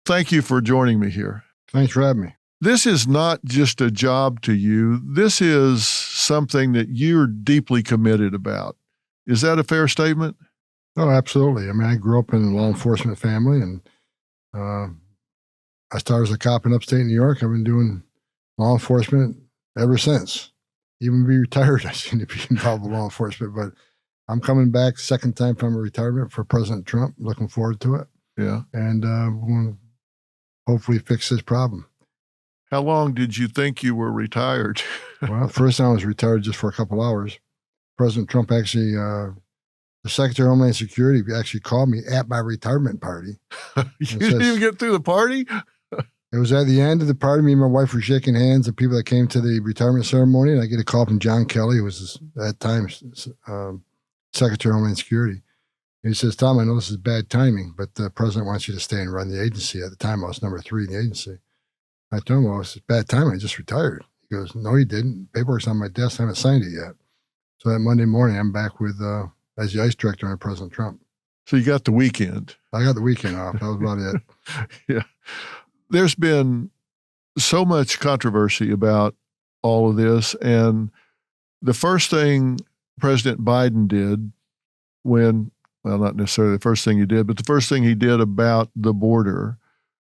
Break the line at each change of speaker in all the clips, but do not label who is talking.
Thank you for joining me here.
Thanks for having me.
This is not just a job to you. This is something that you're deeply committed about. Is that a fair statement?
Oh, absolutely. I mean, I grew up in a law enforcement family, and I started as a cop in upstate New York. I've been doing law enforcement ever since. Even be retired, I seem to be involved with law enforcement. But I'm coming back second time from a retirement for President Trump. Looking forward to it.
Yeah.
And we'll hopefully fix this problem.
How long did you think you were retired?
Well, first time I was retired just for a couple hours. President Trump actually, the Secretary of Homeland Security actually called me at my retirement party.
You didn't even get through the party?
It was at the end of the party. Me and my wife were shaking hands, the people that came to the retirement ceremony, and I get a call from John Kelly, who was at that time Secretary of Homeland Security. And he says, "Tom, I know this is bad timing, but the president wants you to stay and run the agency." At the time, I was number 3 in the agency. I told him, "Well, it's bad timing. I just retired." He goes, "No, you didn't. Paperwork's on my desk. I haven't signed it yet." So that Monday morning, I'm back with as the ICE director under President Trump.
So you got the weekend.
I got the weekend off. That was about it.
Yeah. There's been so much controversy about all of this. And the first thing President Biden did well, not necessarily the first thing he did, but the first thing he did about the border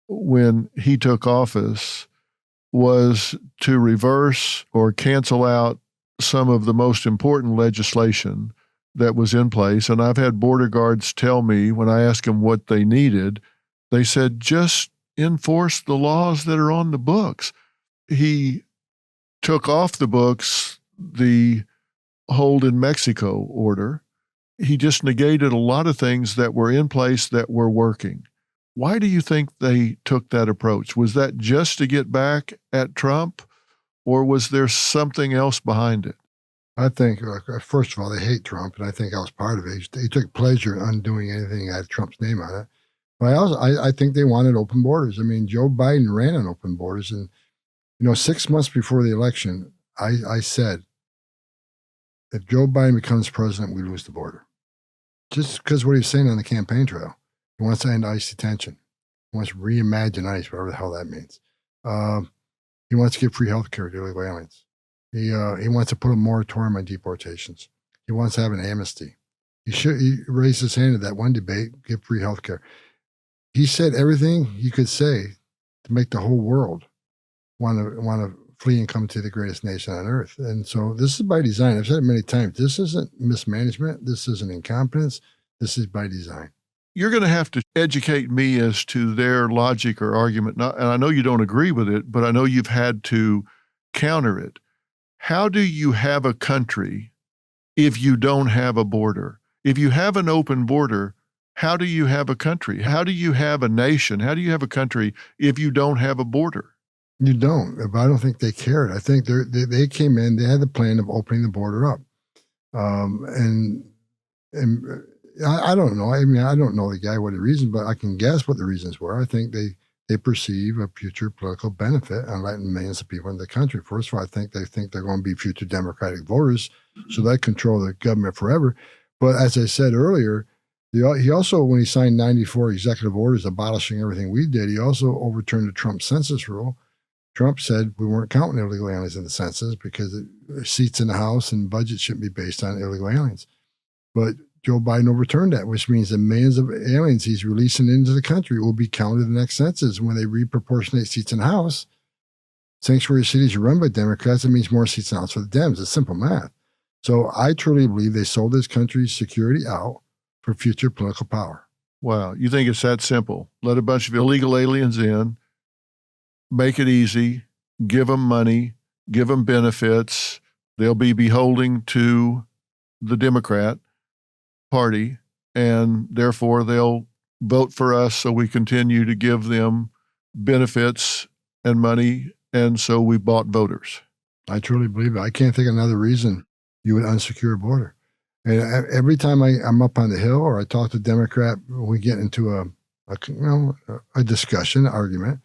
when he took office was to reverse or cancel out some of the most important legislation that was in place. And I've had border guards tell me when I asked them what they needed, they said, just enforce the laws that are on the books. He took off the books the hold in Mexico order. He just negated a lot of things that were in place that were working. Why do you think they took that approach? Was that just to get back at Trump, or was there something else behind it?
I think, first of all, they hate Trump, and I think I was part of it. He took pleasure in undoing anything that had Trump's name on it. But I think they wanted open borders. I mean, Joe Biden ran on open borders. And, 6 months before the election, I said, if Joe Biden becomes president, we lose the border. Just because what he was saying on the campaign trail. He wants to end ICE detention. He wants to reimagine ICE, whatever the hell that means. He wants to give free health care to illegal aliens. He wants to put a moratorium on deportations. He wants to have an amnesty. He raised his hand at that one debate, give free health care. He said everything he could say to make the whole world want to flee and come to the greatest nation on earth. And so this is by design. I've said it many times. This isn't mismanagement. This isn't incompetence. This is by design.
You're going to have to educate me as to their logic or argument. And I know you don't agree with it, but I know you've had to counter it. How do you have a country if you don't have a border? If you have an open border, how do you have a country? How do you have a nation? How do you have a country if you don't have a border?
You don't. But I don't think they cared. I think they came in, they had the plan of opening the border up. And I don't know. I mean, I don't know the guy what the reason, but I can guess what the reasons were. I think they perceive a future political benefit on letting millions of people in the country. First of all, I think they're going to be future Democratic voters, so they control the government forever. But as I said earlier, he also, when he signed 94 executive orders abolishing everything we did, he also overturned the Trump census rule. Trump said we weren't counting illegal aliens in the census because seats in the House and budget shouldn't be based on illegal aliens. But Joe Biden overturned that, which means that millions of aliens he's releasing into the country will be counted in the next census. When they reproportionate seats in the House, sanctuary cities are run by Democrats. It means more seats in the House for the Dems. It's simple math. So I truly believe they sold this country's security out for future political power.
Wow. You think it's that simple? Let a bunch of illegal aliens in, make it easy, give them money, give them benefits. They'll be beholden to the Democrat Party, and therefore they'll vote for us, so we continue to give them benefits and money, and so we bought voters.
I truly believe it. I can't think of another reason you would unsecure a border. And every time I'm up on the Hill or I talk to a Democrat, we get into a discussion, argument,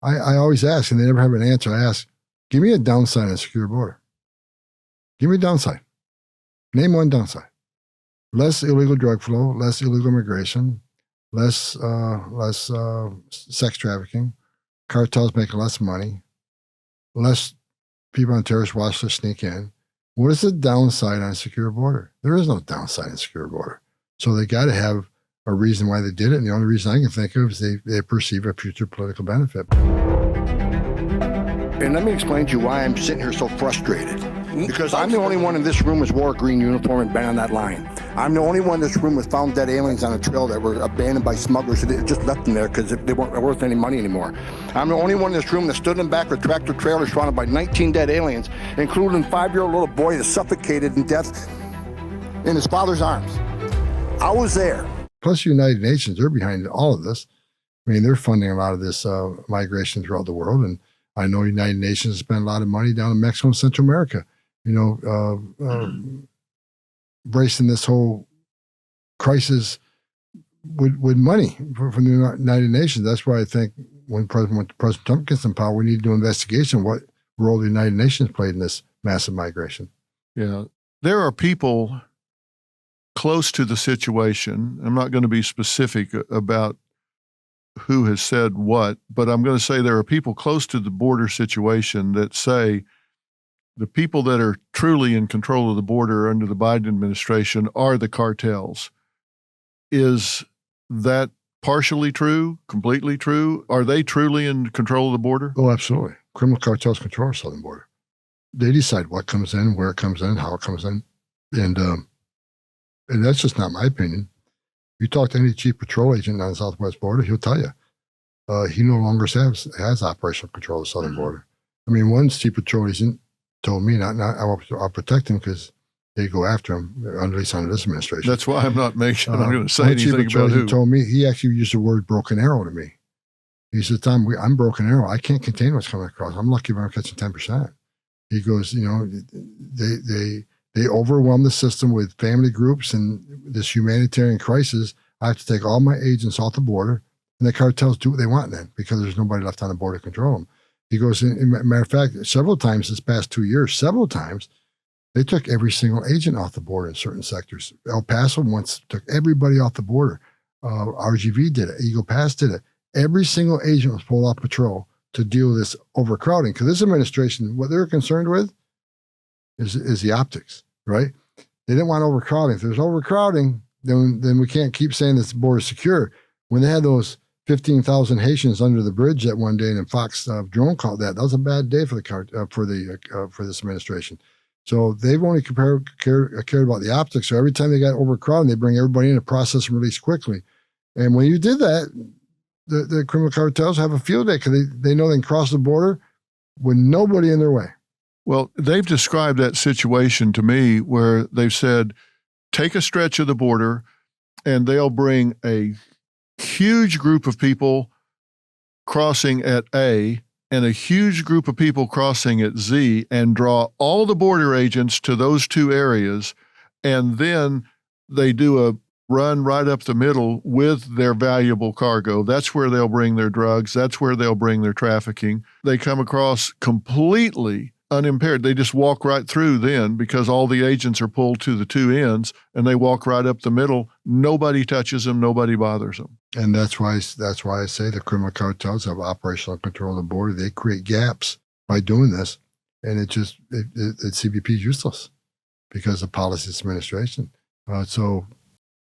I always ask, and they never have an answer. I ask, give me a downside on a secure border. Give me a downside. Name one downside. Less illegal drug flow, less illegal immigration, less sex trafficking, cartels making less money, less people on terrorist watch list sneak in. What is the downside on a secure border? There is no downside on a secure border. So they got to have a reason why they did it. And the only reason I can think of is they perceive a future political benefit.
And let me explain to you why I'm sitting here so frustrated. Because I'm the only one in this room who's wore a green uniform and been on that line. I'm the only one in this room who found dead aliens on a trail that were abandoned by smugglers that just left them there because they weren't worth any money anymore. I'm the only one in this room that stood in the back of a tractor trailer surrounded by 19 dead aliens, including a 5-year-old little boy that suffocated in death in his father's arms. I was there.
Plus, the United Nations, they're behind all of this. I mean, they're funding a lot of this migration throughout the world. And I know United Nations spend a lot of money down in Mexico and Central America, bracing this whole crisis with money from the United Nations. That's why I think when President Trump gets in power, we need to do an investigation of what role the United Nations played in this massive migration.
Yeah. There are people close to the situation. I'm not going to be specific about who has said what, but I'm going to say there are people close to the border situation that say the people that are truly in control of the border under the Biden administration are the cartels. Is that partially true, completely true? Are they truly in control of the border?
Oh, absolutely. Criminal cartels control our southern border. They decide what comes in, where it comes in, how it comes in. And that's just not my opinion. You talk to any chief patrol agent on the southwest border, he'll tell you he no longer has operational control of the southern border. I mean, one chief patrol agent told me, I'll protect him because they go after him, at least under this administration.
That's why I'm not making, I'm going to say anything about who.
He told me, he actually used the word broken arrow to me. He said, Tom, I'm broken arrow. I can't contain what's coming across. I'm lucky if I'm catching 10%. He goes, they overwhelm the system with family groups and this humanitarian crisis. I have to take all my agents off the border, and the cartels do what they want then because there's nobody left on the border to control them. He goes, matter of fact, several times this past 2 years, they took every single agent off the border in certain sectors. El Paso once took everybody off the border. RGV did it. Eagle Pass did it. Every single agent was pulled off patrol to deal with this overcrowding. Because this administration, what they're concerned with is the optics, right? They didn't want overcrowding. If there's overcrowding, then we can't keep saying this border is secure. When they had those 15,000 Haitians under the bridge that one day, and Fox drone called that was a bad day for for this administration. So they've only cared about the optics. So every time they got overcrowding, they bring everybody in to process and release quickly. And when you did that, the criminal cartels have a field day because they know they can cross the border with nobody in their way.
Well, they've described that situation to me where they've said, take a stretch of the border and they'll bring a huge group of people crossing at A and a huge group of people crossing at Z and draw all the border agents to those two areas. And then they do a run right up the middle with their valuable cargo. That's where they'll bring their drugs. That's where they'll bring their trafficking. They come across completely unimpaired. They just walk right through then because all the agents are pulled to the two ends and they walk right up the middle. Nobody touches them. Nobody bothers them.
And that's why I say the criminal cartels have operational control of the border. They create gaps by doing this. And CBP is useless because of policy administration. So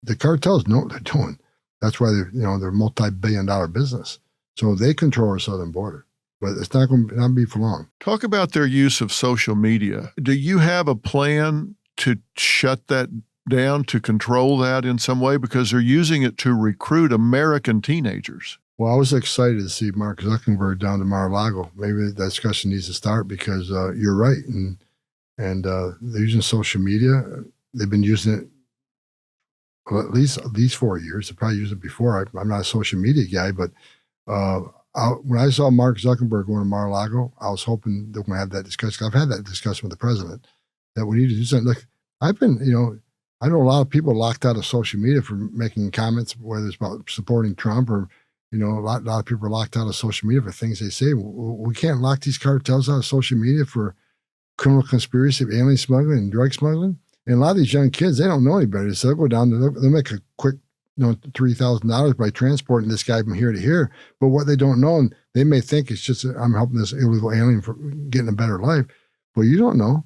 the cartels know what they're doing. That's why they're multi-billion-dollar business. So they control our southern border. But it's not going to be for long.
Talk about their use of social media. Do you have a plan to shut that down, to control that in some way? Because they're using it to recruit American teenagers.
Well, I was excited to see Mark Zuckerberg down to Mar-a-Lago. Maybe that discussion needs to start because you're right. And they're using social media. They've been using it well, at least 4 years. They probably used it before. I'm not a social media guy, but when I saw Mark Zuckerberg going to Mar-a-Lago, I was hoping that we're going to have that discussion. I've had that discussion with the president that we need to do something. Look, I know a lot of people locked out of social media for making comments, whether it's about supporting Trump or, a lot of people are locked out of social media for things they say. We can't lock these cartels out of social media for criminal conspiracy of alien smuggling and drug smuggling. And a lot of these young kids, they don't know any better. So they'll go down, they'll make a quick $3,000 by transporting this guy from here to here. But what they don't know, and they may think it's just I'm helping this illegal alien for getting a better life. Well, you don't know.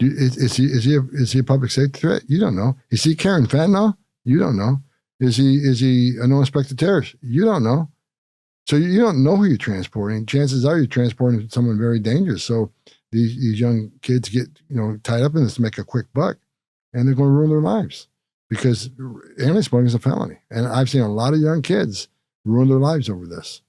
Is he a public safety threat? You don't know. Is he carrying fentanyl? You don't know. Is he a known-suspected terrorist? You don't know. So you don't know who you're transporting. Chances are you're transporting someone very dangerous. So these young kids get tied up in this to make a quick buck, and they're going to ruin their lives because alien smuggling is a felony. And I've seen a lot of young kids ruin their lives over this.